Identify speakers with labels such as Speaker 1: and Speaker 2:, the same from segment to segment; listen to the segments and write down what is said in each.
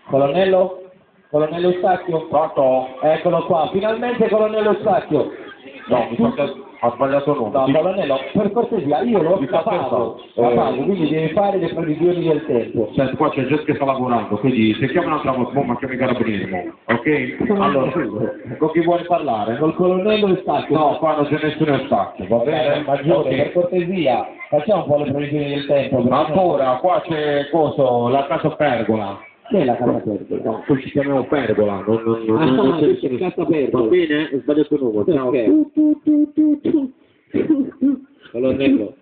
Speaker 1: Colonnello? Colonnello Eustachio?
Speaker 2: Pronto?
Speaker 1: Eccolo qua, finalmente colonnello Eustachio.
Speaker 2: No, mi sa che ha sbagliato numero.
Speaker 1: No, colonnello, per cortesia, io lo pago, quindi devi fare le previsioni del tempo.
Speaker 2: Senti, qua c'è gente che sta lavorando, quindi se chiama un'altra volta, ma chiami i carabinieri, ok?
Speaker 1: Allora, con chi vuole parlare? Col colonnello Eustachio?
Speaker 2: No, qua non c'è nessuno Eustachio, va bene?
Speaker 1: Maggiore,
Speaker 2: Ok.
Speaker 1: per cortesia, facciamo un po' le previsioni del tempo.
Speaker 2: Ancora, qua c'è la casa Pergola.
Speaker 1: Che è la casa pergola?
Speaker 2: No, qui ci chiamiamo Pergola, non c'è nessuno.
Speaker 1: Casa pergola.
Speaker 2: Va bene? Ho sbagliato il numero. Ciao.
Speaker 1: Colonnello,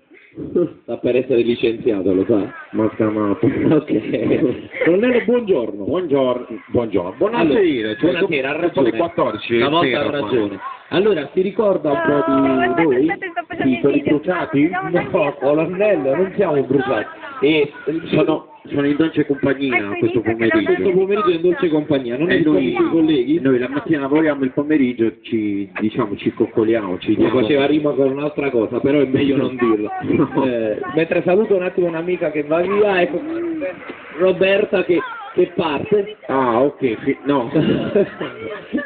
Speaker 1: sta per essere licenziato, lo sa?
Speaker 2: Ma chiamato.
Speaker 1: Ok. Colonnello, buongiorno.
Speaker 2: Buongiorno. Buonasera.
Speaker 1: Buonasera, ha ragione.
Speaker 2: 14.
Speaker 1: Stavolta ha
Speaker 2: sera,
Speaker 1: ragione. Allora, si ricorda un po' di noi?
Speaker 2: Sì, sono i bruciati?
Speaker 1: No, colonnello, non siamo bruciati. E
Speaker 2: Sono in dolce compagnia questo pomeriggio.
Speaker 1: questo pomeriggio è in dolce compagnia, non è con i tuoi colleghi?
Speaker 2: Noi la mattina lavoriamo, il pomeriggio ci coccoliamo.
Speaker 1: Mi faceva rima con un'altra cosa, però è meglio non dirlo. Mentre saluto un attimo un'amica che va via, ecco Roberta che parte.
Speaker 2: Ah, ok, no.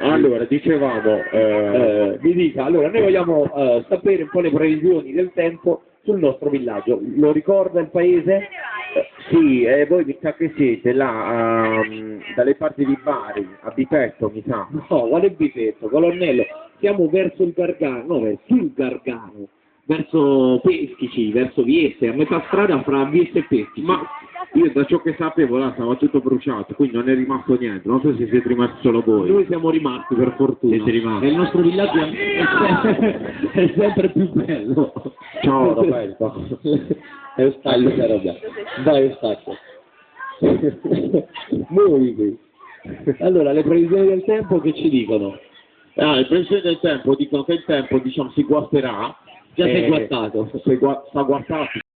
Speaker 2: Allora, dicevamo...
Speaker 1: Mi dica, allora noi vogliamo sapere un po' le previsioni del tempo sul nostro villaggio. Lo ricorda il paese?
Speaker 2: Sì, voi mi sa che siete là, dalle parti di Bari, a Bipetto, mi sa.
Speaker 1: No, quale Bipetto, colonnello? Siamo verso il Gargano, no, verso il Gargano, verso Peschici, verso Vieste, a metà strada fra Vieste e Peschici.
Speaker 2: Ma io da ciò che sapevo là stava tutto bruciato, quindi non è rimasto niente, non so se siete rimasti solo voi.
Speaker 1: Noi siamo rimasti, per fortuna.
Speaker 2: Siete rimasti.
Speaker 1: E il nostro villaggio è sempre più bello.
Speaker 2: Ciao Roberto.
Speaker 1: È Eustachio, dai Eustachio. Noi qui. Allora, le previsioni del tempo che ci dicono?
Speaker 2: Le previsioni del tempo dicono che il tempo si guasterà.
Speaker 1: Già sei guattato.
Speaker 2: Sta guardato,